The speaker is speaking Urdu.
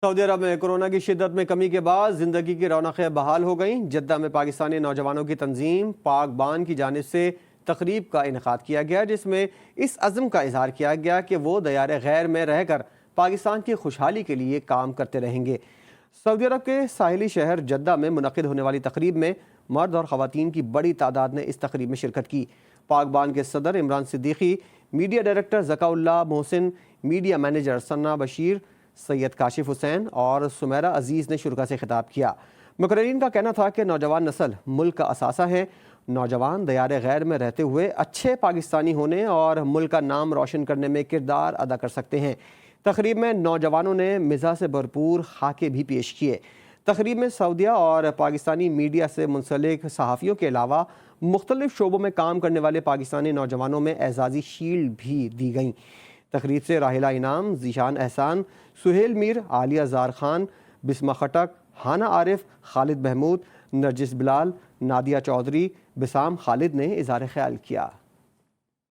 سعودی عرب میں کورونا کی شدت میں کمی کے بعد زندگی کی رونقیں بحال ہو گئیں۔ جدہ میں پاکستانی نوجوانوں کی تنظیم پاک بان کی جانب سے تقریب کا انعقاد کیا گیا، جس میں اس عزم کا اظہار کیا گیا کہ وہ دیار غیر میں رہ کر پاکستان کی خوشحالی کے لیے کام کرتے رہیں گے۔ سعودی عرب کے ساحلی شہر جدہ میں منعقد ہونے والی تقریب میں مرد اور خواتین کی بڑی تعداد نے اس تقریب میں شرکت کی۔ پاک بان کے صدر عمران صدیقی، میڈیا ڈائریکٹر ذکا اللہ محسن، میڈیا مینیجر ثنا بشیر، سید کاشف حسین اور سمیرہ عزیز نے شرکاء سے خطاب کیا۔ مقررین کا کہنا تھا کہ نوجوان نسل ملک کا اثاثہ ہے۔ نوجوان دیار غیر میں رہتے ہوئے اچھے پاکستانی ہونے اور ملک کا نام روشن کرنے میں کردار ادا کر سکتے ہیں۔ تقریب میں نوجوانوں نے مزاح سے بھرپور خاکے بھی پیش کیے۔ تقریب میں سعودیہ اور پاکستانی میڈیا سے منسلک صحافیوں کے علاوہ مختلف شعبوں میں کام کرنے والے پاکستانی نوجوانوں میں اعزازی شیلڈ بھی دی گئیں۔ تقریب سے راحلہ انعام، ذیشان احسان، سہیل میر، عالیہ زار خان، بسمہ خٹک، ہانہ عارف، خالد محمود، نرجس بلال، نادیہ چودھری، بسام خالد نے اظہار خیال کیا۔